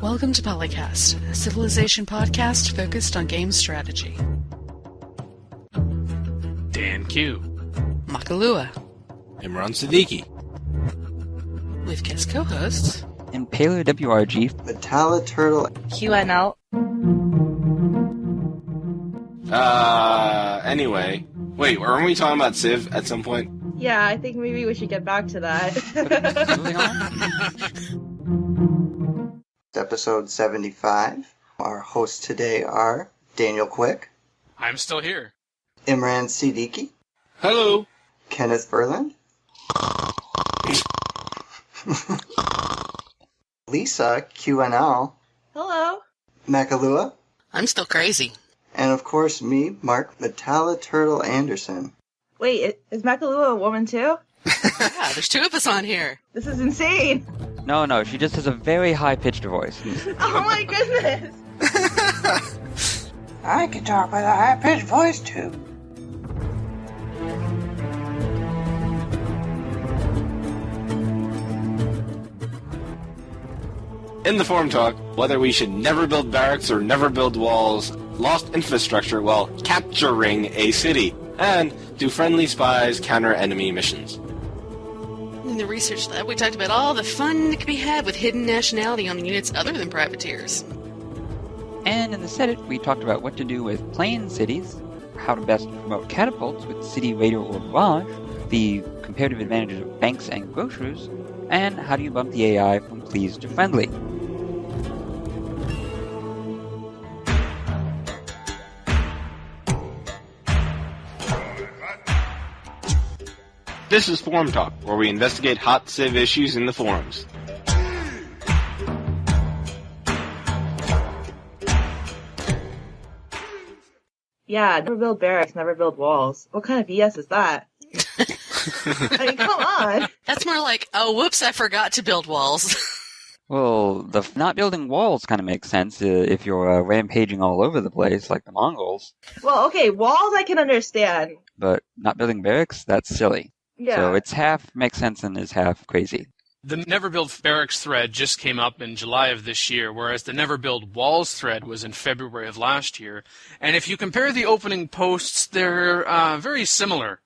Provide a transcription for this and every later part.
Welcome to PolyCast, a civilization podcast focused on game strategy. DanQ. Makahlua. Imran Sidiqui. With guest co-hosts Impaler WRG. Metaliturtle. QNL. Anyway. Wait, aren't we talking about Civ at some point? Yeah, I think maybe we should get back to that. Episode 75. Our hosts today are Daniel Quick, I'm still here. Imran Sidiqui, Hello. Kenneth Ferland, Lisa QNL, Hello. Makahlua, I'm still crazy. and of course me, Mark Metaliturtle Andersen. Wait, is Makahlua a woman too? Yeah, there's two of us on here. This is insane. No, she just has a very high-pitched voice. Oh my goodness. I can talk with a high-pitched voice, too. In the forum talk, whether we should never build barracks or never build walls, lost infrastructure while capturing a city, and do friendly spies counter enemy missions. In the research lab, we talked about all the fun that could be had with hidden nationality on units other than privateers. And in the Senate, we talked about what to do with plain cities, how to best promote catapults with City Raider or Barrage, the comparative advantages of banks and grocers, and how do you bump the AI from pleased to friendly. This is Forum Talk, where we investigate hot Civ issues in the forums. Yeah, never build barracks, never build walls. What kind of BS is that? I mean, come on. That's more like, oh, whoops, I forgot to build walls. Well, the not building walls kind of makes sense if you're rampaging all over the place like the Mongols, Well, okay, walls I can understand. but not building barracks, that's silly. Yeah. So it's half makes sense and is half crazy. The Never Build Barracks thread just came up in July of this year, whereas the Never Build Walls thread was in February of last year. And if you compare the opening posts, they're very similar.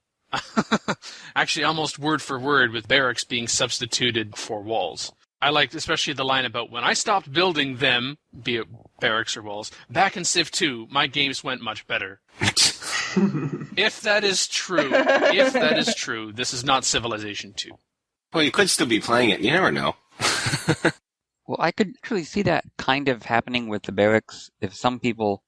Actually, almost word for word, with barracks being substituted for walls. I liked especially the line about when I stopped building them, be it barracks or walls, back in Civ 2, my games went much better. If that is true, this is not Civilization 2. Well, you could still be playing it. You never know. Well, I could actually see that kind of happening with the barracks if some people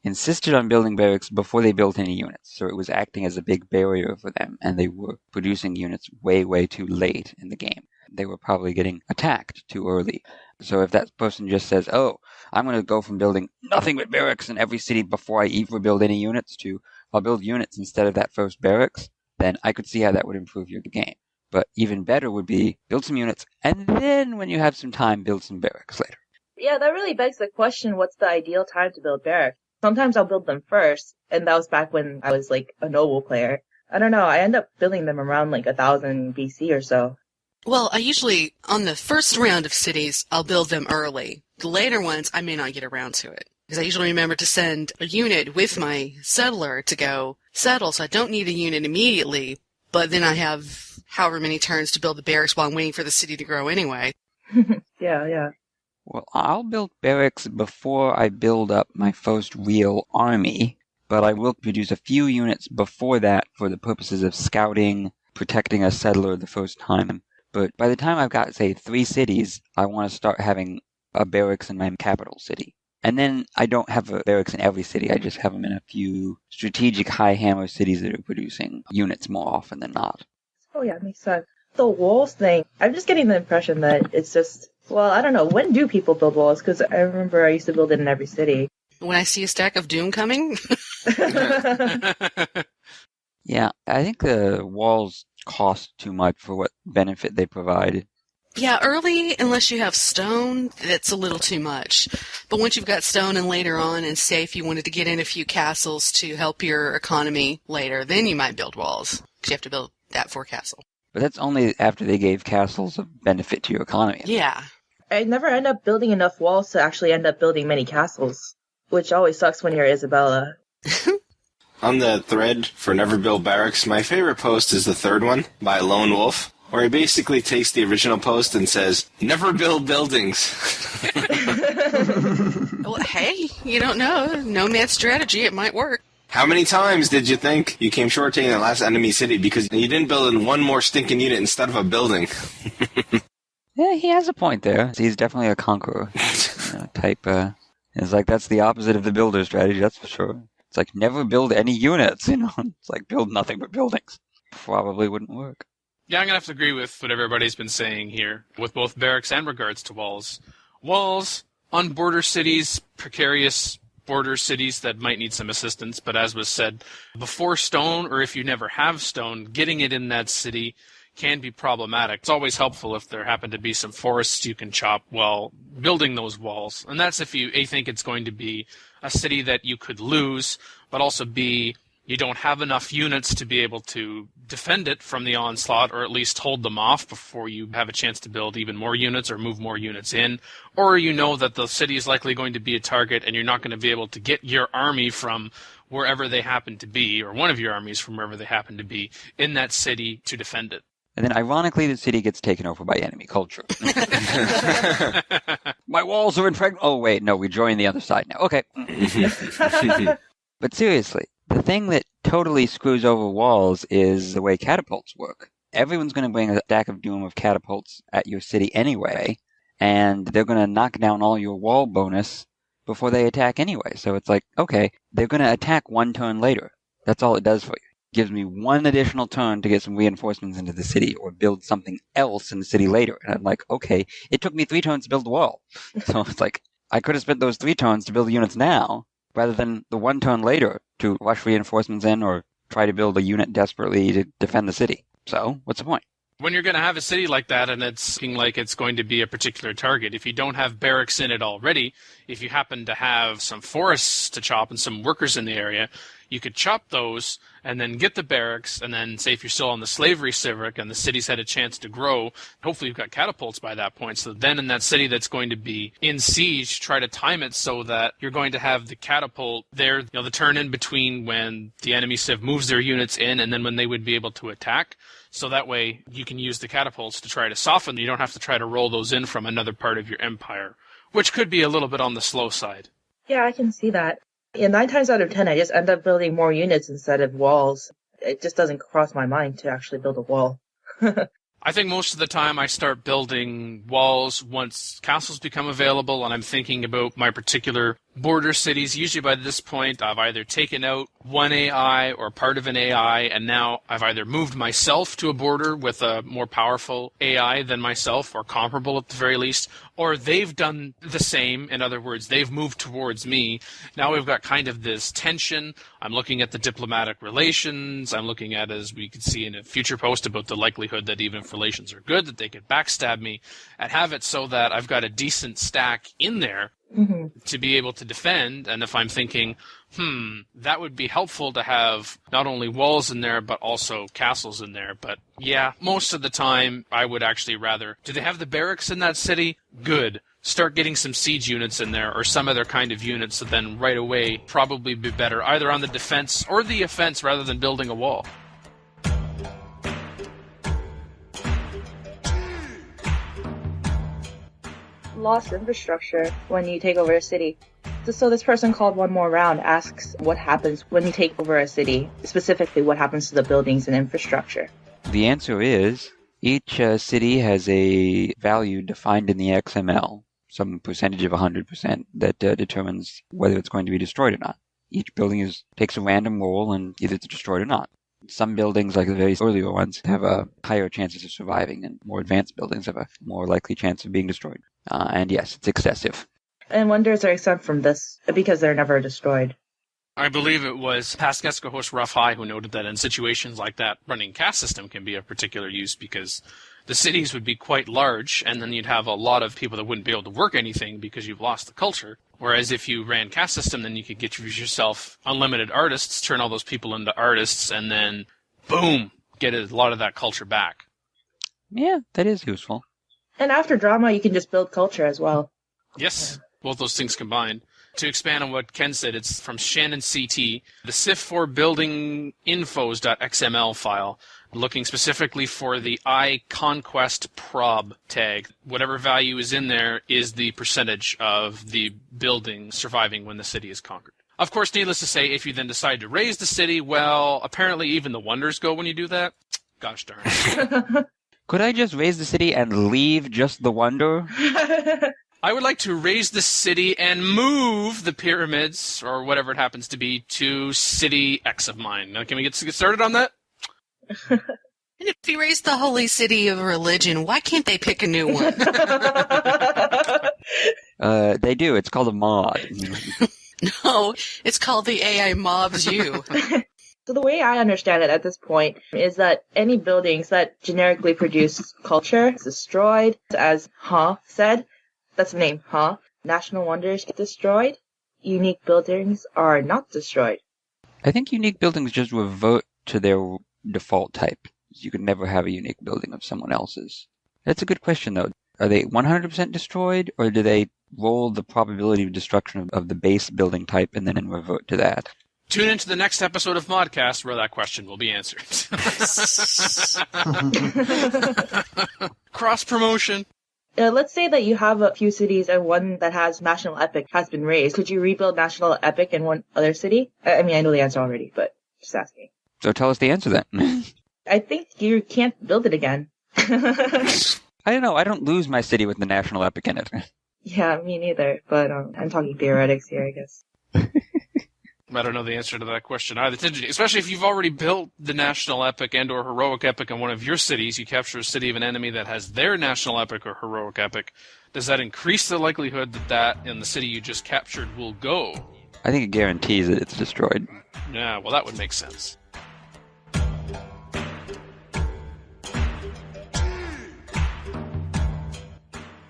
insisted on building barracks before they built any units. So it was acting as a big barrier for them, and they were producing units way, way too late in the game. They were probably getting attacked too early. So if that person just says, oh, I'm going to go from building nothing but barracks in every city before I even build any units to I'll build units instead of that first barracks, then I could see how that would improve your game. But even better would be build some units, and then when you have some time, build some barracks later. Yeah, that really begs the question, what's the ideal time to build barracks? Sometimes I'll build them first, and that was back when I was like a noble player. I don't know, I end up building them around like 1000 BC or so. Well, I usually, on the first round of cities, I'll build them early. The later ones, I may not get around to it. Because I usually remember to send a unit with my settler to go settle, so I don't need a unit immediately, but then I have however many turns to build the barracks while I'm waiting for the city to grow anyway. Yeah. Well, I'll build barracks before I build up my first real army, but I will produce a few units before that for the purposes of scouting, protecting a settler the first time. But by the time I've got, say, 3 cities, I want to start having a barracks in my capital city. And then I don't have a barracks in every city, I just have them in a few strategic high hammer cities that are producing units more often than not. Oh yeah, makes sense. The walls thing, I'm just getting the impression that it's just, well, I don't know, when do people build walls? Because I remember I used to build it in every city. When I see a stack of Doom coming? Yeah, I think the walls cost too much for what benefit they provide. Yeah, early, unless you have stone, that's a little too much. But once you've got stone and later on, and say if you wanted to get in a few castles to help your economy later, then you might build walls. Because you have to build that for a castle. But that's only after they gave castles a benefit to your economy. Yeah. I never end up building enough walls to actually end up building many castles, which always sucks when you're Isabella. On the thread for Never Build Barracks, my favorite post is the third one by Lone Wolf, where he basically takes the original post and says, "Never build buildings." Well, hey, you don't know. No man's strategy. It might work. How many times did you think you came short taking the last enemy city because you didn't build in one more stinking unit instead of a building? Yeah, he has a point there. He's definitely a conqueror type. It's like that's the opposite of the builder strategy, that's for sure. It's like never build any units, It's like build nothing but buildings. Probably wouldn't work. Yeah, I'm going to have to agree with what everybody's been saying here, with both barracks and regards to walls. Walls on border cities, precarious border cities that might need some assistance, but as was said, before stone, or if you never have stone, getting it in that city can be problematic. It's always helpful if there happen to be some forests you can chop while building those walls. And that's if you A, think it's going to be a city that you could lose, but also B, you don't have enough units to be able to defend it from the onslaught, or at least hold them off before you have a chance to build even more units or move more units in. Or you know that the city is likely going to be a target and you're not going to be able to get your army from wherever they happen to be, or one of your armies from wherever they happen to be, in that city to defend it. And then, ironically, the city gets taken over by enemy culture. My walls are impregnable. Oh, wait, no, we join the other side now. Okay. But seriously, the thing that totally screws over walls is the way catapults work. Everyone's going to bring a stack of doom of catapults at your city anyway, and they're going to knock down all your wall bonus before they attack anyway. So it's like, okay, they're going to attack one turn later. That's all it does for you. Gives me one additional turn to get some reinforcements into the city or build something else in the city later. And I'm like, okay, it took me 3 turns to build the wall. So it's like, I could have spent those 3 turns to build the units now, rather than the 1 turn later to rush reinforcements in or try to build a unit desperately to defend the city. So, what's the point? When you're going to have a city like that and it's looking like it's going to be a particular target, if you don't have barracks in it already, if you happen to have some forests to chop and some workers in the area, you could chop those and then get the barracks, and then say if you're still on the slavery civic and the city's had a chance to grow, hopefully you've got catapults by that point. So then in that city that's going to be in siege, try to time it so that you're going to have the catapult there, the turn in between when the enemy civ moves their units in and then when they would be able to attack. So that way you can use the catapults to try to soften. You don't have to try to roll those in from another part of your empire, which could be a little bit on the slow side. Yeah, I can see that. Yeah, 9 times out of 10, I just end up building more units instead of walls. It just doesn't cross my mind to actually build a wall. I think most of the time I start building walls once castles become available, and I'm thinking about my particular border cities. Usually by this point, I've either taken out one AI or part of an AI, and now I've either moved myself to a border with a more powerful AI than myself, or comparable at the very least, or they've done the same. In other words, they've moved towards me. Now we've got kind of this tension. I'm looking at the diplomatic relations. I'm looking at, as we could see in a future post, about the likelihood that even if relations are good, that they could backstab me, and have it so that I've got a decent stack in there to be able to defend. And if I'm thinking, that would be helpful to have not only walls in there, but also castles in there. But yeah, most of the time, I would actually rather, do they have the barracks in that city? Good. Start getting some siege units in there, or some other kind of units that then right away probably be better, either on the defense or the offense, rather than building a wall. Lost infrastructure when you take over a city. So this person called one more round asks what happens when you take over a city, specifically what happens to the buildings and infrastructure. The answer is each city has a value defined in the XML, some percentage of 100% that determines whether it's going to be destroyed or not. Each building takes a random roll and either it's destroyed or not. Some buildings, like the very earlier ones, have a higher chances of surviving, and more advanced buildings have a more likely chance of being destroyed. And yes, it's excessive. And wonders are exempt from this because they're never destroyed. I believe it was Pascascahos Rough High who noted that in situations like that, running caste system can be of particular use, because the cities would be quite large, and then you'd have a lot of people that wouldn't be able to work anything because you've lost the culture. Whereas if you ran caste system, then you could get yourself unlimited artists, turn all those people into artists, and then, boom, get a lot of that culture back. Yeah, that is useful. And after drama, you can just build culture as well. Yes, both those things combined. To expand on what Ken said, it's from Shannon CT, the CivIV building infos.xml file, looking specifically for the iConquestProb tag. Whatever value is in there is the percentage of the building surviving when the city is conquered. Of course, needless to say, if you then decide to raise the city, well, apparently even the wonders go when you do that. Gosh darn it. Could I just raise the city and leave just the wonder? I would like to raise the city and move the pyramids, or whatever it happens to be, to city X of mine. Now, can we get started on that? And if you raise the holy city of religion, why can't they pick a new one? They do. It's called a mod. No, it's called the AI mobs you. So the way I understand it at this point is that any buildings that generically produce culture is destroyed, as Ha said. That's the name, Ha. National wonders get destroyed. Unique buildings are not destroyed. I think unique buildings just revert to their default type. You could never have a unique building of someone else's. That's a good question, though. Are they 100% destroyed, or do they roll the probability of destruction of the base building type and then revert to that? Tune into the next episode of Modcast where that question will be answered. Cross-promotion. Let's say that you have a few cities and one that has national epic has been raised. Could you rebuild national epic in one other city? I mean, I know the answer already, but just asking. So tell us the answer then. I think you can't build it again. I don't know. I don't lose my city with the national epic in it. Yeah, me neither. But I'm talking theoretics here, I guess. I don't know the answer to that question either. It's interesting, especially if you've already built the national epic and or heroic epic in one of your cities. You capture a city of an enemy that has their national epic or heroic epic. Does that increase the likelihood that in the city you just captured will go? I think it guarantees that it's destroyed. Yeah, well, that would make sense.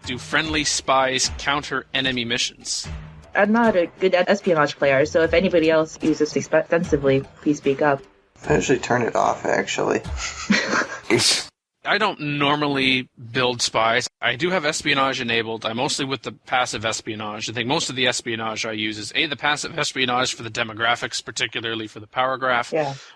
Do friendly spies counter enemy missions? I'm not a good espionage player, so if anybody else uses it extensively, please speak up. I usually turn it off, actually. I don't normally build spies. I do have espionage enabled. I'm mostly with the passive espionage. I think most of the espionage I use is the passive espionage for the demographics, particularly for the power graph,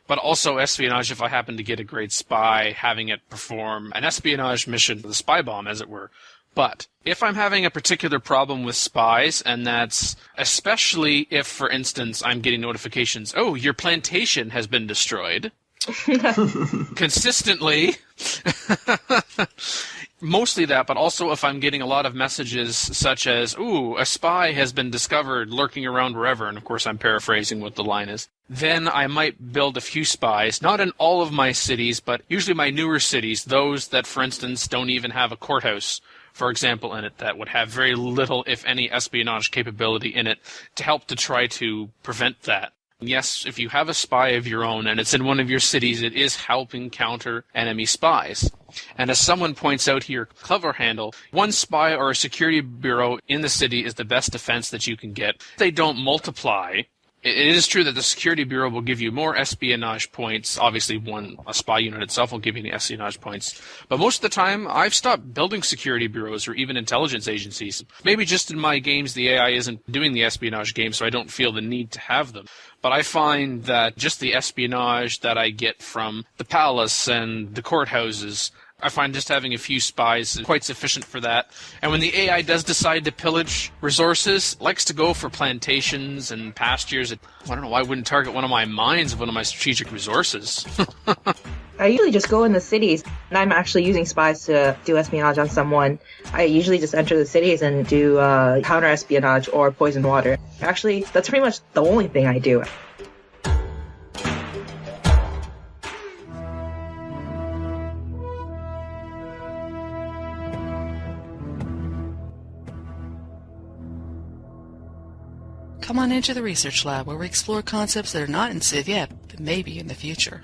but also espionage if I happen to get a great spy, having it perform an espionage mission, the spy bomb, as it were. But if I'm having a particular problem with spies, and that's especially if, for instance, I'm getting notifications, oh, your plantation has been destroyed, consistently, mostly that, but also if I'm getting a lot of messages such as, ooh, a spy has been discovered lurking around wherever, and of course I'm paraphrasing what the line is, then I might build a few spies, not in all of my cities, but usually my newer cities, those that, for instance, don't even have a courthouse, for example, in it, that would have very little, if any, espionage capability in it to help to try to prevent that. Yes, if you have a spy of your own and it's in one of your cities, it is helping counter enemy spies. And as someone points out here, Clever Handle, one spy or a security bureau in the city is the best defense that you can get. They don't multiply. It is true that the security bureau will give you more espionage points. Obviously, a spy unit itself will give you the espionage points. But most of the time, I've stopped building security bureaus or even intelligence agencies. Maybe just in my games, the AI isn't doing the espionage game, so I don't feel the need to have them. But I find that just the espionage that I get from the palace and the courthouses, I find just having a few spies is quite sufficient for that. And when the AI does decide to pillage resources, it likes to go for plantations and pastures. I don't know why I wouldn't target one of my mines of one of my strategic resources. I usually just go in the cities, and I'm actually using spies to do espionage on someone. I usually just enter the cities and do counter-espionage or poison water. Actually, that's pretty much the only thing I do. Come on into the research lab where we explore concepts that are not in Civ yet, but maybe in the future.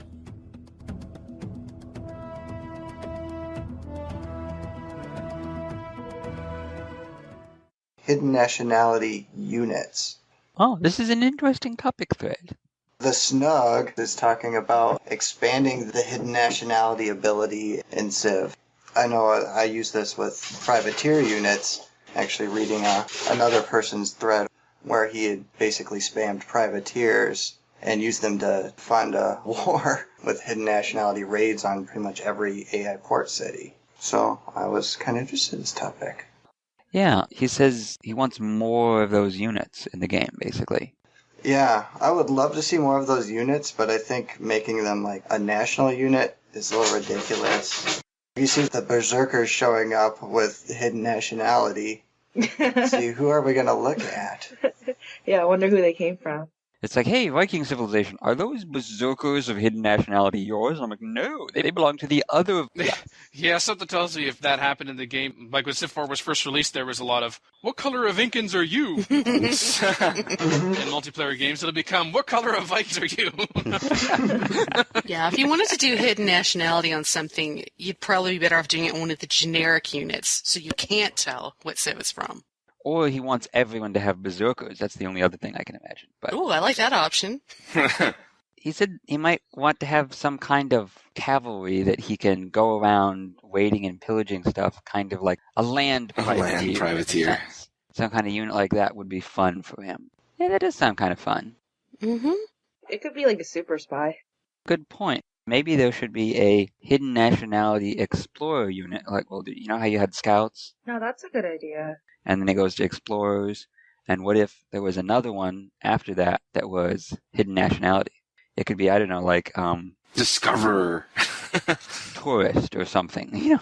Hidden nationality units. Oh, this is an interesting topic thread. The Snug is talking about expanding the hidden nationality ability in Civ. I know I use this with privateer units, actually reading another person's thread where he had basically spammed privateers and used them to fund a war with hidden nationality raids on pretty much every AI port city. So I was kind of interested in this topic. Yeah, he says he wants more of those units in the game, basically. Yeah, I would love to see more of those units, but I think making them like a national unit is a little ridiculous. You see the berserkers showing up with hidden nationality. See, who are we going to look at? Yeah, I wonder who they came from. It's like, hey, Viking civilization, are those berserkers of hidden nationality yours? I'm like, no, they belong to the other... Yeah, something tells me if that happened in the game, like when Civ 4 was first released, there was a lot of, what color of Incans are you? In multiplayer games, it'll become, what color of Vikings are you? Yeah, if you wanted to do hidden nationality on something, you'd probably be better off doing it on one of the generic units, so you can't tell what Civ it's from. Or he wants everyone to have berserkers. That's the only other thing I can imagine. But Ooh, I like that option. he said he might want to have some kind of cavalry that he can go around raiding and pillaging stuff, kind of like a land privateer. Some kind of unit like that would be fun for him. Yeah, that does sound kind of fun. Mm-hmm. It could be like a super spy. Good point. Maybe there should be a hidden nationality explorer unit. Like, well, you know how you had scouts? No, that's a good idea. And then it goes to explorers. And what if there was another one after that that was hidden nationality? It could be, I don't know, like Discoverer. tourist or something, you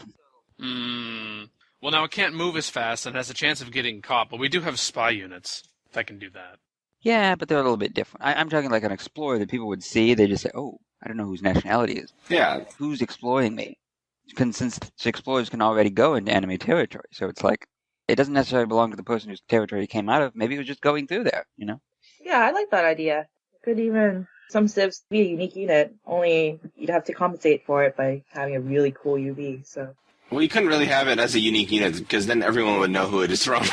know? Well, now it can't move as fast and has a chance of getting caught, but we do have spy units that can do that. Yeah, but they're a little bit different. I'm talking like an explorer that people would see. They just say, oh, I don't know whose nationality is. Yeah. Who's exploring me? Since explorers can already go into enemy territory. So it's like, it doesn't necessarily belong to the person whose territory it came out of. Maybe it was just going through there, you know? Yeah, I like that idea. It could even, some civs be a unique unit, only you'd have to compensate for it by having a really cool UV, so. Well, you couldn't really have it as a unique unit, because then everyone would know who it is from.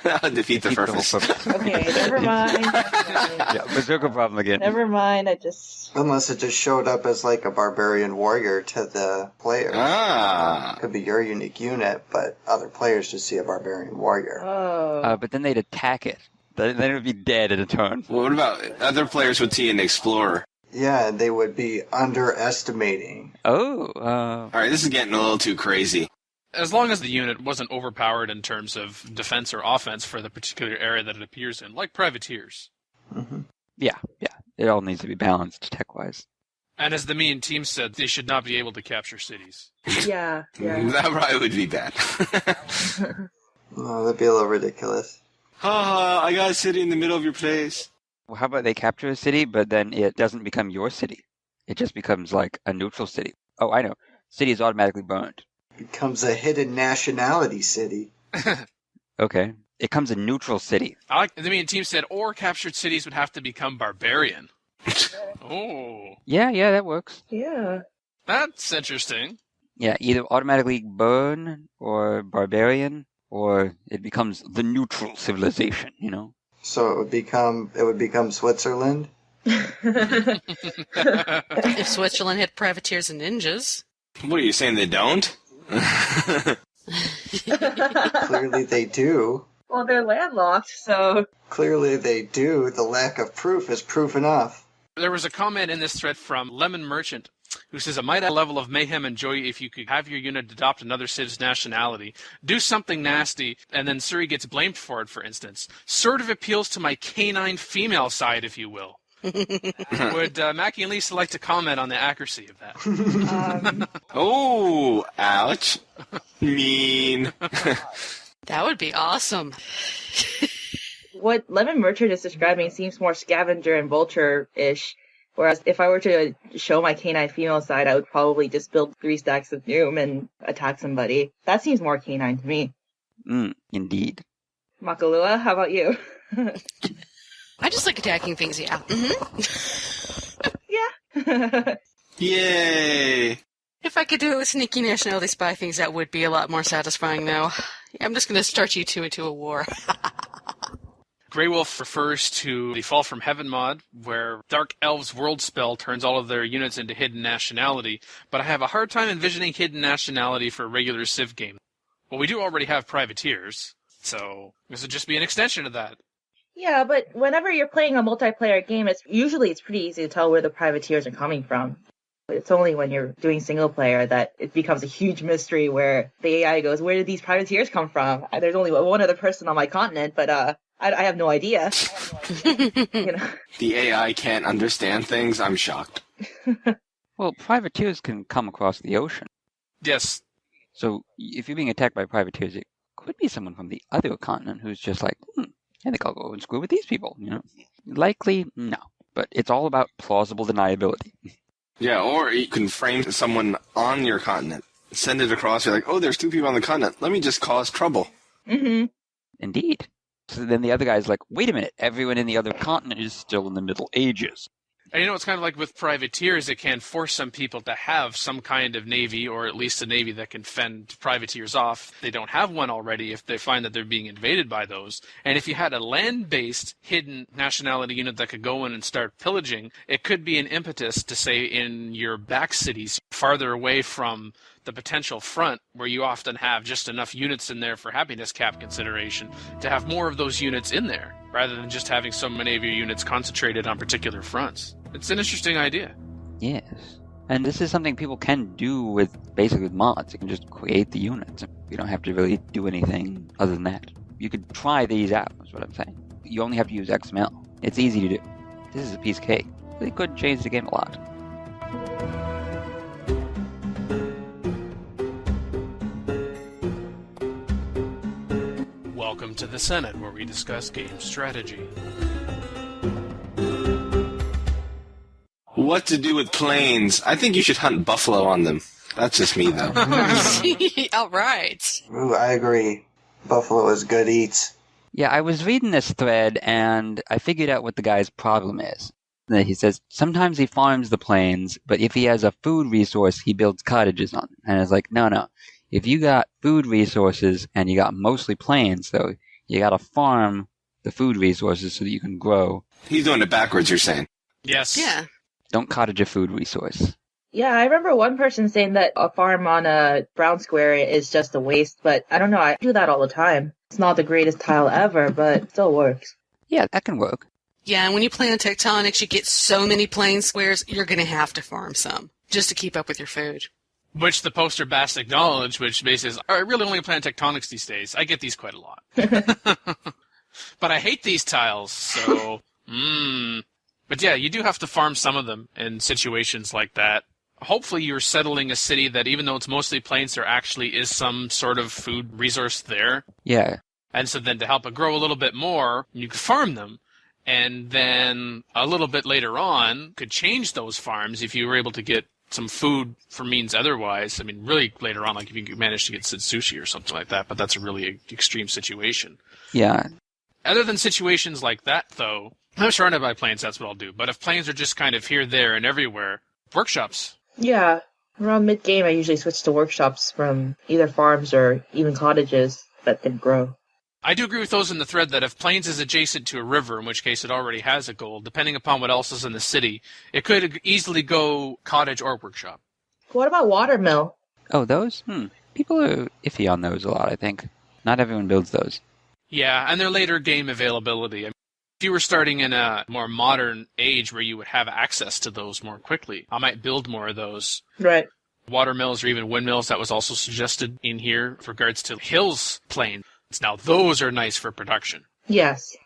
That would defeat the purpose. Okay, never mind. Yeah, berserker problem again. Never mind, Unless it just showed up as like a barbarian warrior to the player. Could be your unique unit, but other players just see a barbarian warrior. Oh. But then they'd attack it. Then it would be dead in a turn. Well, what about other players would see an explorer? Yeah, they would be underestimating. Oh. All right, this is getting a little too crazy. As long as the unit wasn't overpowered in terms of defense or offense for the particular area that it appears in, like privateers. Mm-hmm. Yeah. It all needs to be balanced tech-wise. And as the mean team said, they should not be able to capture cities. Yeah. That probably would be bad. Oh, that'd be a little ridiculous. I got a city in the middle of your place. Well, how about they capture a city, but then it doesn't become your city? It just becomes like a neutral city. Oh, I know. City is automatically burned. Becomes a hidden nationality city. Okay. It becomes a neutral city. I like the mean team said, or captured cities would have to become barbarian. Oh. Yeah, that works. Yeah. That's interesting. Yeah, either automatically burn or barbarian, or it becomes the neutral civilization, you know? So it would become Switzerland? If Switzerland had privateers and ninjas. What are you saying, they don't? Clearly they do. Well, they're landlocked, so. Clearly they do. The lack of proof is proof enough. There was a comment in this thread from Lemon Merchant, who says, it might add a level of mayhem and joy if you could have your unit adopt another civ's nationality, do something nasty, and then Suri gets blamed for it, for instance. Sort of appeals to my canine female side, if you will. Would Mackie and Lisa like to comment on the accuracy of that? Oh, ouch. Mean. That would be awesome. What Lemon Merchant is describing seems more scavenger and vulture-ish, whereas if I were to show my canine female side, I would probably just build 3 stacks of Doom and attack somebody. That seems more canine to me. Indeed. Makahlua, how about you? I just like attacking things, yeah. Mm-hmm. Yeah. Yay. If I could do it with sneaky nationality spy things, that would be a lot more satisfying, though. I'm just going to start you two into a war. Grey Wolf refers to the Fall from Heaven mod, where Dark Elves World Spell turns all of their units into hidden nationality, but I have a hard time envisioning hidden nationality for a regular Civ game. Well, we do already have privateers, so this would just be an extension of that. Yeah, but whenever you're playing a multiplayer game, it's pretty easy to tell where the privateers are coming from. It's only when you're doing single player that it becomes a huge mystery where the AI goes, where did these privateers come from? There's only one other person on my continent, but I have no idea. You know? The AI can't understand things? I'm shocked. Well, privateers can come across the ocean. Yes. So if you're being attacked by privateers, it could be someone from the other continent who's just like, I think I'll go and screw with these people. Likely, no. But it's all about plausible deniability. Yeah, or you can frame someone on your continent, send it across, you're like, oh, there's two people on the continent. Let me just cause trouble. Mm-hmm. Indeed. So then the other guy's like, wait a minute, everyone in the other continent is still in the Middle Ages. And it's kind of like with privateers, it can force some people to have some kind of navy, or at least a navy that can fend privateers off. They don't have one already if they find that they're being invaded by those. And if you had a land-based hidden nationality unit that could go in and start pillaging, it could be an impetus to say in your back cities, farther away from the potential front, where you often have just enough units in there for happiness cap consideration, to have more of those units in there, rather than just having so many of your units concentrated on particular fronts. It's an interesting idea. Yes. And this is something people can do with mods. You can just create the units. You don't have to really do anything other than that. You could try these out, is what I'm saying. You only have to use XML. It's easy to do. This is a piece of cake. They could change the game a lot. Welcome to the Senate, where we discuss game strategy. What to do with planes? I think you should hunt buffalo on them. That's just me, though. All right. Ooh, I agree. Buffalo is good eats. Yeah, I was reading this thread, and I figured out what the guy's problem is. He says, sometimes he farms the plains, but if he has a food resource, he builds cottages on them. And it's like, no. If you got food resources, and you got mostly plains, though, you gotta farm the food resources so that you can grow. He's doing it backwards, you're saying. Yes. Yeah. Don't cottage a food resource. Yeah, I remember one person saying that a farm on a brown square is just a waste, but I don't know, I do that all the time. It's not the greatest tile ever, but it still works. Yeah, that can work. Yeah, and when you play on tectonics, you get so many plain squares, you're going to have to farm some, just to keep up with your food. Which the poster Bass acknowledged, which basically says, I really only play on tectonics these days. I get these quite a lot. But I hate these tiles, so... But yeah, you do have to farm some of them in situations like that. Hopefully you're settling a city that even though it's mostly plains, there actually is some sort of food resource there. Yeah. And so then to help it grow a little bit more, you could farm them. And then a little bit later on, could change those farms if you were able to get some food for means otherwise. I mean, really later on, like if you manage to get sushi or something like that, but that's a really extreme situation. Yeah. Other than situations like that, though, I'm surrounded by plains, that's what I'll do. But if plains are just kind of here, there, and everywhere, workshops. Yeah, around mid-game I usually switch to workshops from either farms or even cottages that can grow. I do agree with those in the thread that if plains is adjacent to a river, in which case it already has a goal, depending upon what else is in the city, it could easily go cottage or workshop. What about watermill? Oh, those? People are iffy on those a lot, I think. Not everyone builds those. Yeah, and their later game availability. I mean, if you were starting in a more modern age where you would have access to those more quickly, I might build more of those. Right. Watermills or even windmills, that was also suggested in here with regards to hills plain. Now, those are nice for production. Yes.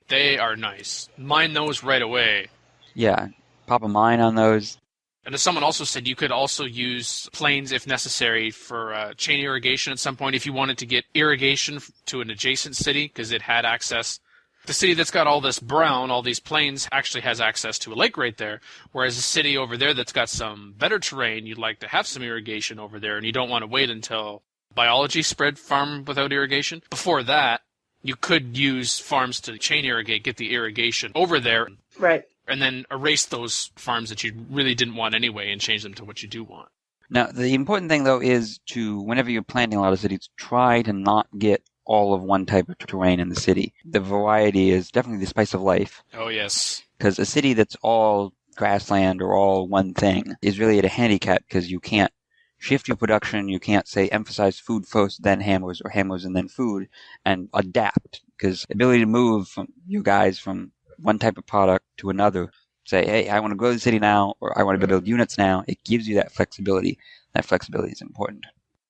They are nice. Mine those right away. Yeah, pop a mine on those. And as someone also said, you could also use plains if necessary for chain irrigation at some point if you wanted to get irrigation to an adjacent city because it had access. The city that's got all this brown, all these plains, actually has access to a lake right there, whereas a city over there that's got some better terrain, you'd like to have some irrigation over there, and you don't want to wait until biology spread farm without irrigation. Before that, you could use farms to chain irrigate, get the irrigation over there. Right. And then erase those farms that you really didn't want anyway and change them to what you do want. Now, the important thing, though, is to, whenever you're planting a lot of cities, try to not get all of one type of terrain in the city. The variety is definitely the spice of life. Oh, yes. Because a city that's all grassland or all one thing is really at a handicap because you can't shift your production. You can't, say, emphasize food first, then hammers, or hammers and then food, and adapt. Because ability to move from you guys from one type of product to another, say, hey, I want to grow the city now, or I want to build units now, it gives you that flexibility. That flexibility is important.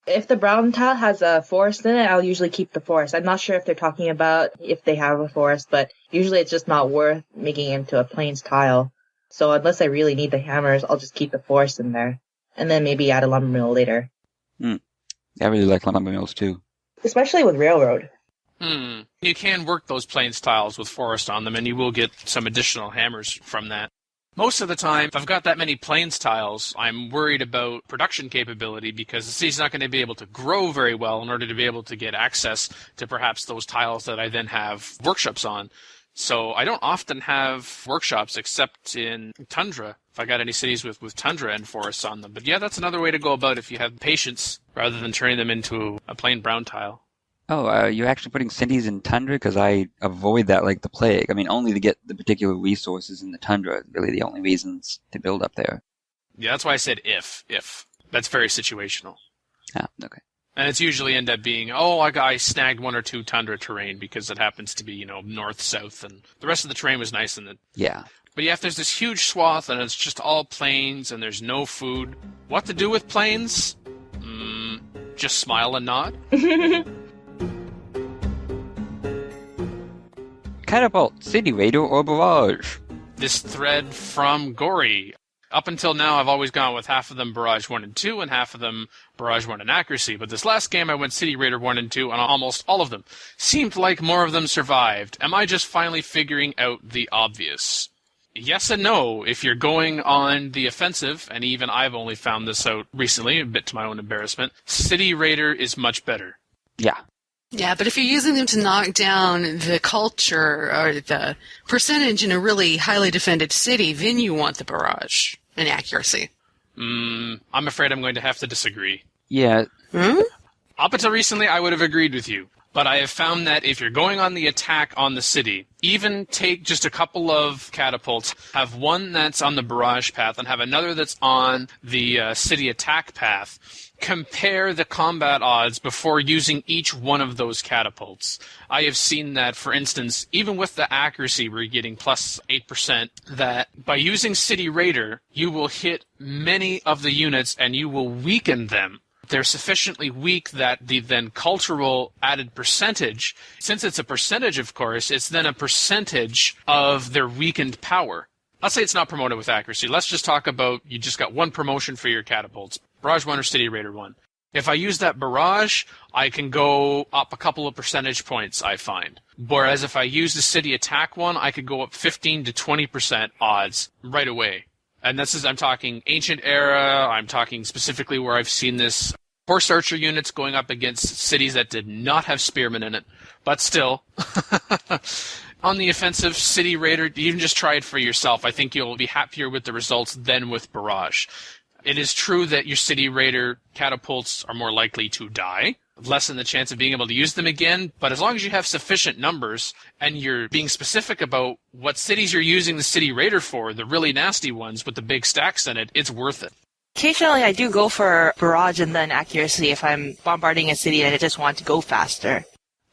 If the brown tile has a forest in it, I'll usually keep the forest. I'm not sure if they're talking about if they have a forest, but usually it's just not worth making it into a plains tile. So unless I really need the hammers, I'll just keep the forest in there. And then maybe add a lumber mill later. I really like lumber mills too. Especially with railroad. You can work those plains tiles with forest on them, and you will get some additional hammers from that. Most of the time, if I've got that many plains tiles, I'm worried about production capability because the city's not going to be able to grow very well in order to be able to get access to perhaps those tiles that I then have workshops on. So I don't often have workshops except in tundra, if I got any cities with tundra and forests on them. But yeah, that's another way to go about it if you have patience rather than turning them into a plain brown tile. Oh, you're actually putting cities in tundra? Because I avoid that like the plague. I mean, only to get the particular resources in the tundra is really the only reasons to build up there. Yeah, that's why I said if. That's very situational. Ah, okay. And it's usually end up being, I snagged one or two tundra terrain because it happens to be, north, south, and the rest of the terrain was nice. Yeah. But yeah, if there's this huge swath and it's just all plains and there's no food, what to do with plains? Just smile and nod? Catapult, City Raider, or Barrage? This thread from Gory. Up until now, I've always gone with half of them Barrage 1 and 2 and half of them Barrage 1 in accuracy. But this last game, I went City Raider 1 and 2 on almost all of them. Seemed like more of them survived. Am I just finally figuring out the obvious? Yes and no. If you're going on the offensive, and even I've only found this out recently, a bit to my own embarrassment, City Raider is much better. Yeah. Yeah, but if you're using them to knock down the culture or the percentage in a really highly defended city, then you want the barrage and accuracy. I'm afraid I'm going to have to disagree. Yeah. Up until recently, I would have agreed with you. But I have found that if you're going on the attack on the city, even take just a couple of catapults, have one that's on the barrage path and have another that's on the city attack path, compare the combat odds before using each one of those catapults. I have seen that, for instance, even with the accuracy we're getting plus 8%, that by using City Raider, you will hit many of the units and you will weaken them. They're sufficiently weak that the then cultural added percentage, since it's a percentage, of course, it's then a percentage of their weakened power. Let's say it's not promoted with accuracy. Let's just talk about you just got one promotion for your catapults, Barrage 1 or City Raider 1. If I use that Barrage, I can go up a couple of percentage points, I find. Whereas if I use the City Attack one, I could go up 15 to 20% odds right away. And I'm talking Ancient Era, I'm talking specifically where I've seen this horse archer units going up against cities that did not have spearmen in it. But still, on the offensive, City Raider, you can just try it for yourself. I think you'll be happier with the results than with Barrage. It is true that your City Raider catapults are more likely to die, lessen the chance of being able to use them again, but as long as you have sufficient numbers and you're being specific about what cities you're using the City Raider for, the really nasty ones with the big stacks in it, it's worth it. Occasionally I do go for barrage and then accuracy if I'm bombarding a city and I just want to go faster.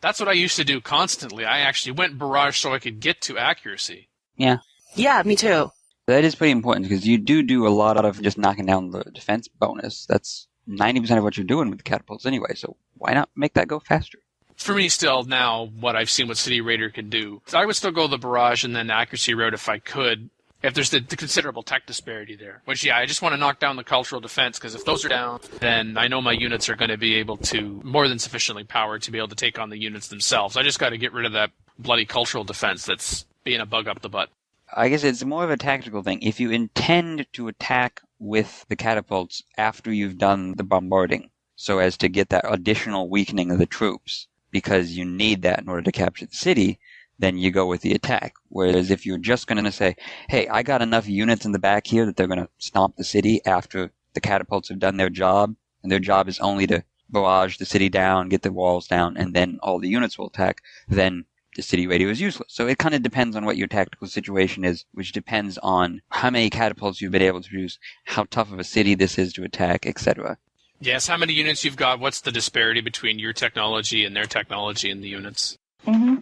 That's what I used to do constantly. I actually went barrage so I could get to accuracy. Yeah. Yeah, me too. That is pretty important because you do a lot of just knocking down the defense bonus. That's 90% of what you're doing with the catapults anyway, so why not make that go faster? For me still now, what I've seen what City Raider can do, I would still go the barrage and then accuracy route if I could, if there's the considerable tech disparity there. Which, yeah, I just want to knock down the cultural defense, because if those are down, then I know my units are going to be able to, more than sufficiently powered to be able to take on the units themselves. I just got to get rid of that bloody cultural defense that's being a bug up the butt. I guess it's more of a tactical thing. If you intend to attack with the catapults after you've done the bombarding, so as to get that additional weakening of the troops, because you need that in order to capture the city, then you go with the attack. Whereas if you're just going to say, hey, I got enough units in the back here that they're going to stomp the city after the catapults have done their job, and their job is only to barrage the city down, get the walls down, and then all the units will attack, then the city radio is useless. So it kind of depends on what your tactical situation is, which depends on how many catapults you've been able to produce, how tough of a city this is to attack, etc. Yes, how many units you've got, what's the disparity between your technology and their technology in the units?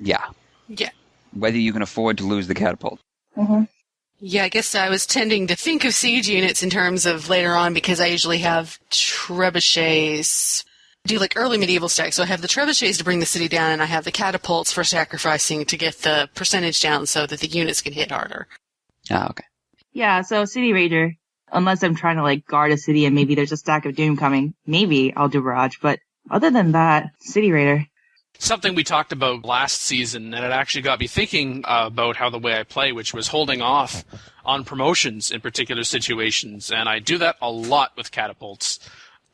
Yeah. Yeah. Whether you can afford to lose the catapult. Yeah, I guess I was tending to think of siege units in terms of later on because I usually have trebuchets. Do like early medieval stacks. So I have the trebuchets to bring the city down, and I have the catapults for sacrificing to get the percentage down so that the units can hit harder. Ah, okay. Yeah, so City Rager, unless I'm trying to like guard a city and maybe there's a stack of doom coming, maybe I'll do Barrage. But other than that, City Raider. Something we talked about last season, and it actually got me thinking about how the way I play, which was holding off on promotions in particular situations, and I do that a lot with catapults.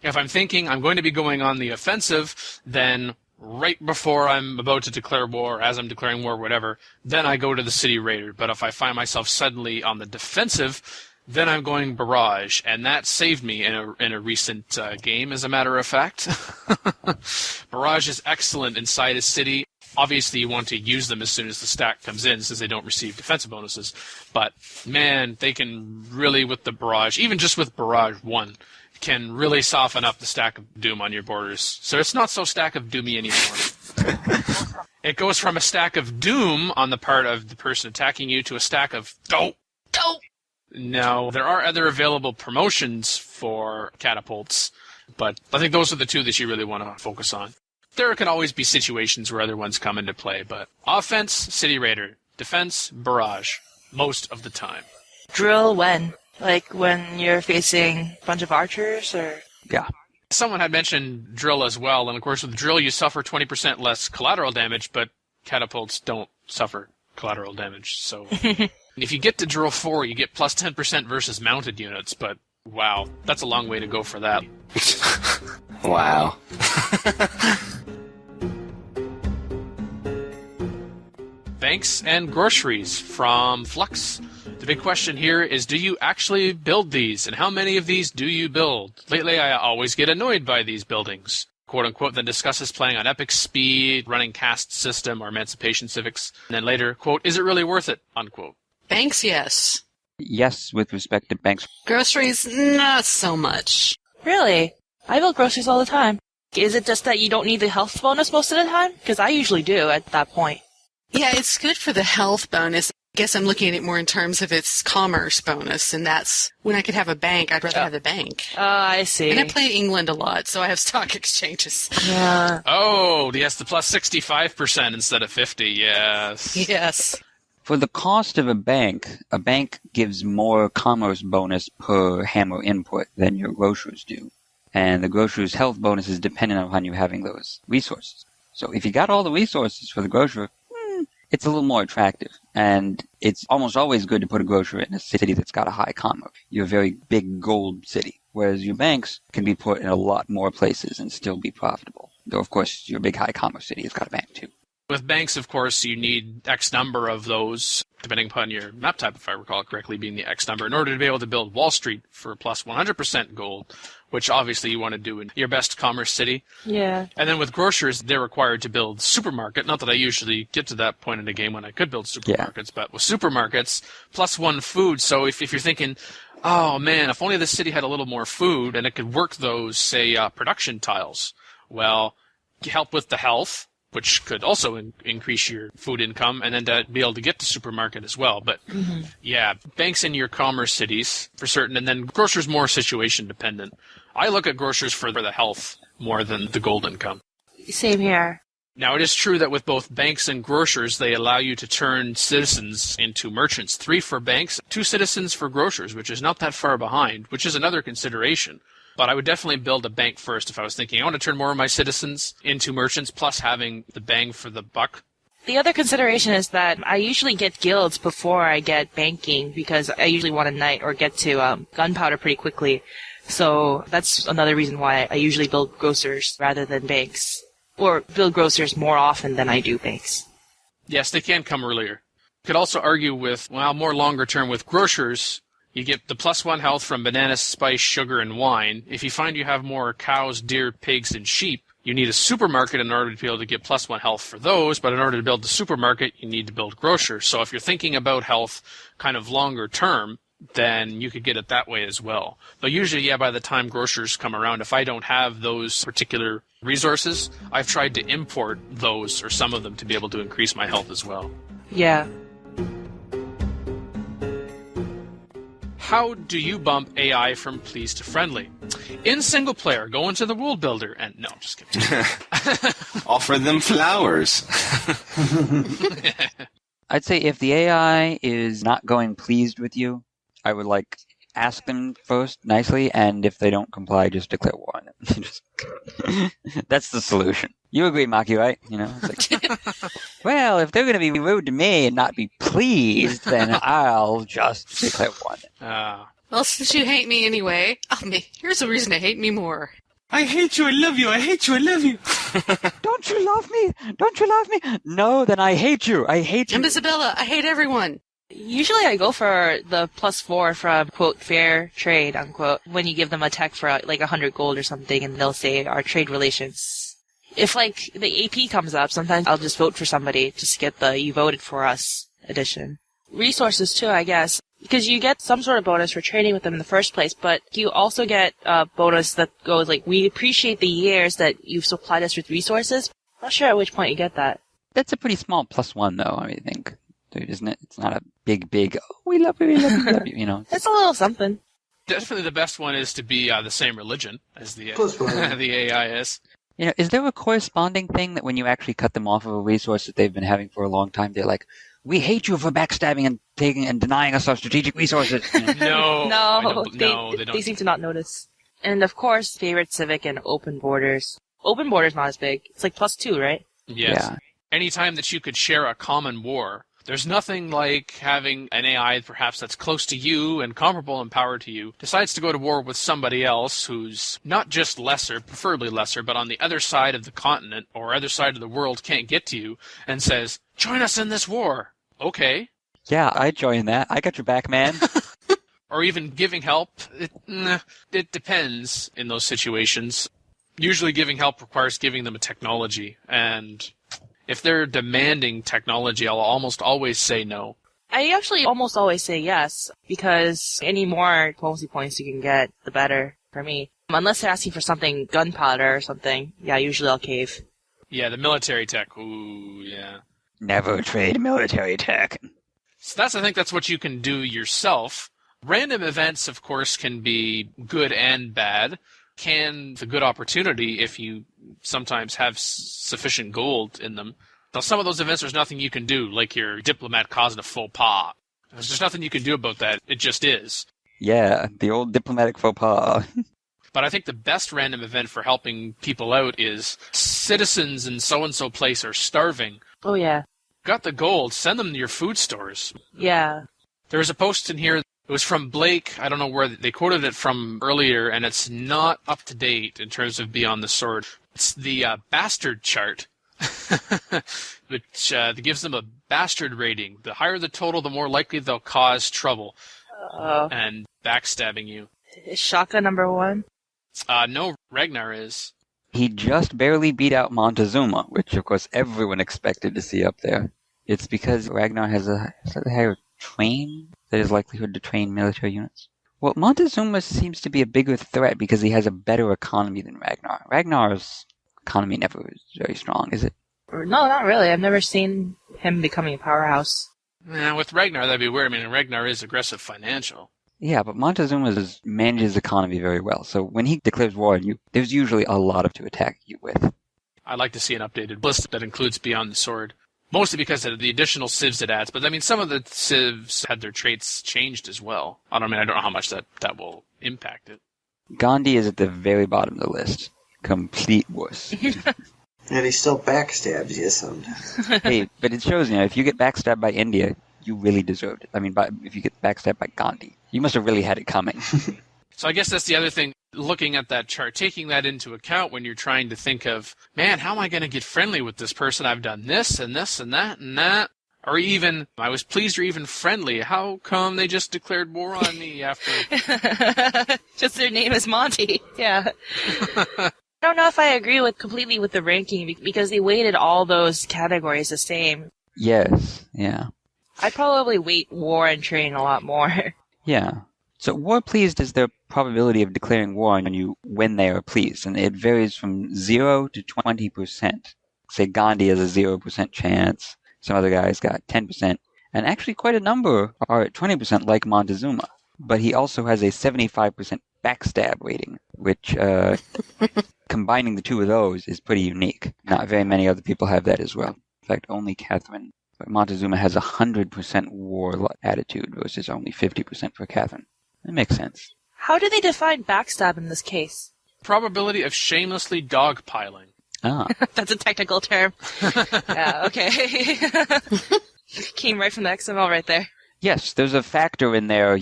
If I'm thinking I'm going to be going on the offensive, then right before I'm about to declare war, as I'm declaring war, whatever, then I go to the City Raider. But if I find myself suddenly on the defensive, then I'm going Barrage, and that saved me in a recent game, as a matter of fact. Barrage is excellent inside a city. Obviously, you want to use them as soon as the stack comes in, since they don't receive defensive bonuses. But, man, they can really, with the Barrage, even just with Barrage 1, can really soften up the stack of Doom on your borders. So it's not so stack of Doomy anymore. It goes from a stack of Doom on the part of the person attacking you to a stack of Dope. Now, there are other available promotions for catapults, but I think those are the two that you really want to focus on. There can always be situations where other ones come into play, but offense, City Raider. Defense, Barrage. Most of the time. Drill when? Like when you're facing a bunch of archers, or? Yeah. Someone had mentioned drill as well, and of course with drill you suffer 20% less collateral damage, but catapults don't suffer collateral damage, so... If you get to drill 4, you get plus 10% versus mounted units, but wow, that's a long way to go for that. Wow. Banks and groceries from Flux. The big question here is, do you actually build these, and how many of these do you build? Lately, I always get annoyed by these buildings. Quote-unquote, then discusses playing on epic speed, running caste system, or emancipation civics. And then later, quote, is it really worth it, unquote. Banks, yes. Yes, with respect to banks. Groceries, not so much. Really? I build groceries all the time. Is it just that you don't need the health bonus most of the time? Because I usually do at that point. Yeah, it's good for the health bonus. I guess I'm looking at it more in terms of its commerce bonus, and that's when I could have a bank, I'd rather have the bank. Oh, I see. And I play England a lot, so I have stock exchanges. Yeah. Oh, yes, the plus 65% instead of 50, yes. Yes. For the cost of a bank gives more commerce bonus per hammer input than your grocers do. And the grocer's health bonus is dependent upon you having those resources. So if you got all the resources for the grocer, it's a little more attractive. And it's almost always good to put a grocer in a city that's got a high commerce. You're a very big gold city. Whereas your banks can be put in a lot more places and still be profitable. Though, of course, your big high commerce city has got a bank too. With banks, of course, you need X number of those, depending upon your map type, if I recall correctly, being the X number, in order to be able to build Wall Street for plus 100% gold, which obviously you want to do in your best commerce city. Yeah. And then with grocers, they're required to build supermarket. Not that I usually get to that point in the game when I could build supermarkets, but with supermarkets, plus 1 food. So if you're thinking, oh man, if only the city had a little more food and it could work those, say, production tiles, well, help with the health, which could also increase your food income, and then to be able to get to supermarket as well. But, yeah, banks in your commerce cities, for certain, and then grocers more situation dependent. I look at grocers for the health more than the gold income. Same here. Now, it is true that with both banks and grocers, they allow you to turn citizens into merchants. 3 for banks, 2 citizens for grocers, which is not that far behind, which is another consideration. But I would definitely build a bank first if I was thinking I want to turn more of my citizens into merchants, plus having the bang for the buck. The other consideration is that I usually get guilds before I get banking, because I usually want a knight or get to gunpowder pretty quickly. So that's another reason why I usually build grocers rather than banks. Or build grocers more often than I do banks. Yes, they can come earlier. You could also argue with, well, more longer term with grocers, You get the +1 health from banana, spice, sugar, and wine. If you find you have more cows, deer, pigs, and sheep, you need a supermarket in order to be able to get +1 health for those, but in order to build the supermarket, you need to build Grocer. So if you're thinking about health kind of longer term, then you could get it that way as well. But usually, by the time Grocers come around, if I don't have those particular resources, I've tried to import those or some of them to be able to increase my health as well. Yeah. How do you bump AI from pleased to friendly? In single player, go into the world builder and... No, just kidding. Offer them flowers. I'd say if the AI is not going pleased with you, I would ask them first nicely, and if they don't comply, just declare war on them. That's the solution. You agree, Maki, right? It's well, if they're going to be rude to me and not be pleased, then I'll just declare war on them. Well, since you hate me anyway, here's a reason to hate me more. I hate you, I love you, I hate you, I love you. Don't you love me? Don't you love me? No, then I hate you. I hate you. I'm Isabella. I hate everyone. Usually I go for the +4 from, quote, fair trade, unquote, when you give them a tech for 100 gold or something, and they'll say our trade relations. If the AP comes up, sometimes I'll just vote for somebody just to get the you voted for us edition. Resources too, I guess, because you get some sort of bonus for trading with them in the first place, but you also get a bonus that goes we appreciate the years that you've supplied us with resources. Not sure at which point you get that. That's a pretty small +1 though, I think. Isn't it? It's not a big, oh, we love you, we love you, we love you, It's a little something. Definitely the best one is to be the same religion as the the AI is. Is there a corresponding thing that when you actually cut them off of a resource that they've been having for a long time, they're like, we hate you for backstabbing and taking and denying us our strategic resources? No, they don't. They seem to not notice. And of course, favorite civic and open borders. Open borders not as big. It's +2, right? Yes. Yeah. Anytime that you could share a common war, there's nothing like having an AI perhaps that's close to you and comparable in power to you, decides to go to war with somebody else who's not just lesser, preferably lesser, but on the other side of the continent or other side of the world can't get to you, and says, join us in this war. Okay. Yeah, I join that. I got your back, man. Or even giving help. It depends in those situations. Usually giving help requires giving them a technology, and if they're demanding technology, I'll almost always say no. I actually almost always say yes, because any more diplomacy points you can get, the better for me. Unless they're asking for something, gunpowder or something, yeah, usually I'll cave. Yeah, the military tech, ooh, yeah. Never trade military tech. So I think that's what you can do yourself. Random events, of course, can be good and bad. The good opportunity if you sometimes have sufficient gold in them. Now, some of those events, there's nothing you can do, like your diplomat causing a faux pas. There's just nothing you can do about that. It just is. Yeah, the old diplomatic faux pas. But I think the best random event for helping people out is citizens in so-and-so place are starving. Oh, yeah. Got the gold, send them to your food stores. Yeah. There was a post in here. It was from Blake. I don't know where they quoted it from earlier, and it's not up to date in terms of Beyond the Sword. It's the bastard chart, which gives them a bastard rating. The higher the total, the more likely they'll cause trouble and backstabbing you. Is Shaka #1? No, Ragnar is. He just barely beat out Montezuma, which of course everyone expected to see up there. It's because Ragnar has a slightly higher train. That is likelihood to train military units. Well, Montezuma seems to be a bigger threat because he has a better economy than Ragnar. Ragnar's economy never was very strong, is it? No, not really. I've never seen him becoming a powerhouse. With Ragnar, that'd be weird. I mean, Ragnar is aggressive financial. Yeah, but Montezuma manages his economy very well. So when he declares war on you, there's usually a lot to attack you with. I'd like to see an updated list that includes Beyond the Sword. Mostly because of the additional civs it adds. But, I mean, some of the civs had their traits changed as well. I don't know how much that will impact it. Gandhi is at the very bottom of the list. Complete wuss. And he still backstabs you sometimes. Hey, but it shows, if you get backstabbed by India, you really deserved it. I mean, if you get backstabbed by Gandhi, you must have really had it coming. So I guess that's the other thing, looking at that chart, taking that into account when you're trying to think of, man, how am I going to get friendly with this person? I've done this and this and that and that. Or even, I was pleased or even friendly. How come they just declared war on me after... Just their name is Monty. Yeah. I don't know if I agree completely with the ranking because they weighted all those categories the same. Yes, yeah. I'd probably weight war and train a lot more. Yeah. So war pleased is their probability of declaring war on you when they are pleased, and it varies from 0 to 20%. Say Gandhi has a 0% chance, some other guys got 10%, and actually quite a number are at 20% like Montezuma. But he also has a 75% backstab rating, which combining the two of those is pretty unique. Not very many other people have that as well. In fact, only Catherine. But Montezuma has 100% war attitude versus only 50% for Catherine. That makes sense. How do they define backstab in this case? Probability of shamelessly dogpiling. Ah. That's a technical term. Yeah, okay. Came right from the XML right there. Yes, there's a factor in there.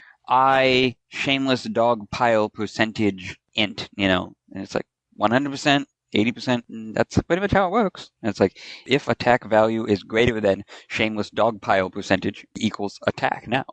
Shameless dog pile percentage int, and it's like 100%, 80%, that's pretty much how it works. And it's like, if attack value is greater than shameless dog pile percentage equals attack now.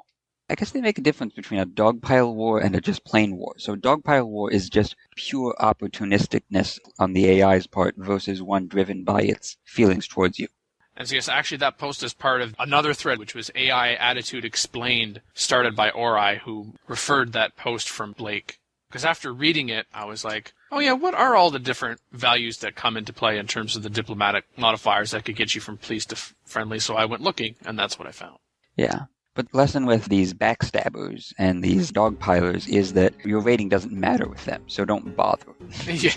I guess they make a difference between a dogpile war and a just plain war. So dogpile war is just pure opportunisticness on the AI's part versus one driven by its feelings towards you. And so yes, actually that post is part of another thread, which was AI Attitude Explained, started by Ori, who referred that post from Blake. Because after reading it, I was like, oh yeah, what are all the different values that come into play in terms of the diplomatic modifiers that could get you from pleased to friendly? So I went looking, and that's what I found. Yeah. But the lesson with these backstabbers and these dogpilers is that your rating doesn't matter with them, so don't bother. Yeah.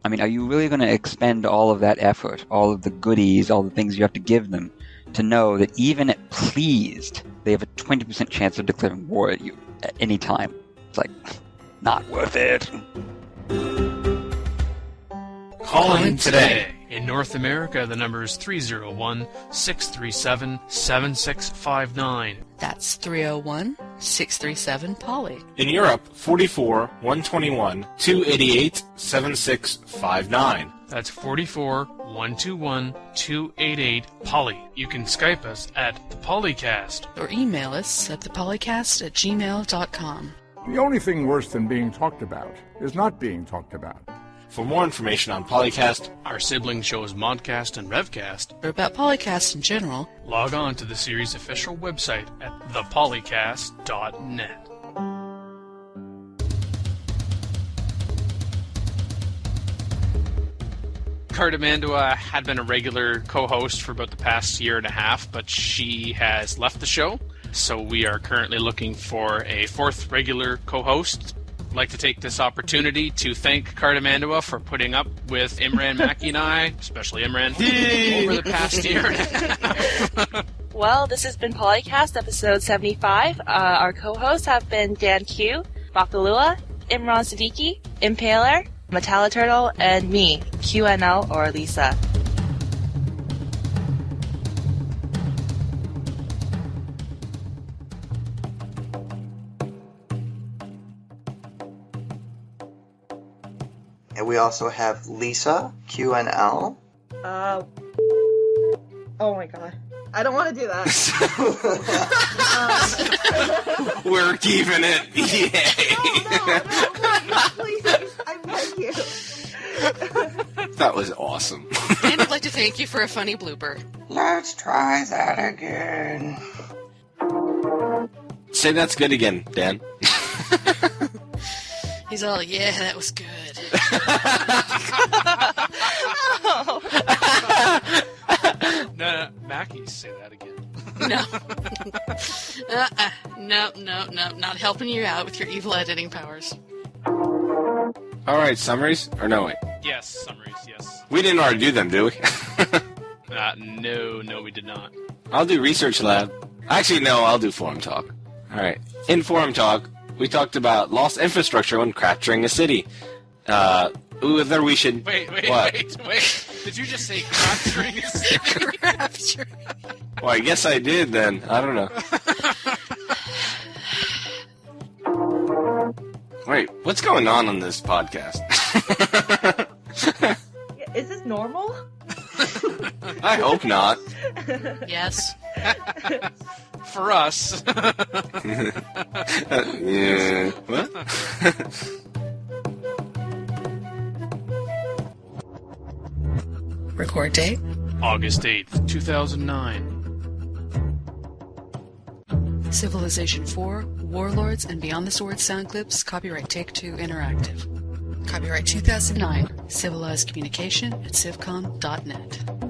I mean, are you really going to expend all of that effort, all of the goodies, all the things you have to give them, to know that even at pleased, they have a 20% chance of declaring war at you at any time? It's like, not worth it. Call in today. In North America, the number is 301-637-7659. That's 301-637-POLY. In Europe, 44-121-288-7659. That's 44-121-288-POLY. You can Skype us at the PolyCast. Or email us at thepolycast@gmail.com. The only thing worse than being talked about is not being talked about. For more information on PolyCast, our sibling shows Modcast and Revcast, or about PolyCast in general, log on to the series' official website at thepolycast.net. Cardamandua had been a regular co-host for about the past year and a half, but she has left the show, so we are currently looking for a fourth regular co-host. I'd like to take this opportunity to thank Cardamandua for putting up with Imran, Mackie, and I, especially Imran, over the past year and a half. Well, this has been PolyCast episode 75. Our co-hosts have been DanQ, Makahlua, Imran Sidiqui, Impaler, Metaliturtle, and me, QNL or Lisa. And we also have Lisa, QNL. Oh my god. I don't want to do that. we're keeping it. No, please, I beg you. That was awesome. And I'd like to thank you for a funny blooper. Let's try that again. Say that's good again, Dan. He's all, yeah, that was good. No, Mackie, say that again. No. No, not helping you out with your evil editing powers. Alright, summaries? Or no, wait. Yes, summaries, yes. We didn't already do them, do we? No, we did not. I'll do Research Lab. Actually, no, I'll do Forum Talk. Alright. In Forum Talk, we talked about lost infrastructure when capturing a city. Whether we should... Wait. Did you just say capturing a city? Capturing. Well, I guess I did then. I don't know. Wait, what's going on this podcast? Is this normal? I hope not. Yes. For us. Yeah. What? Record date? August 8th, 2009. Civilization 4, Warlords and Beyond the Sword sound clips, copyright Take-Two Interactive. Copyright 2009, Civilized Communication at civcom.net.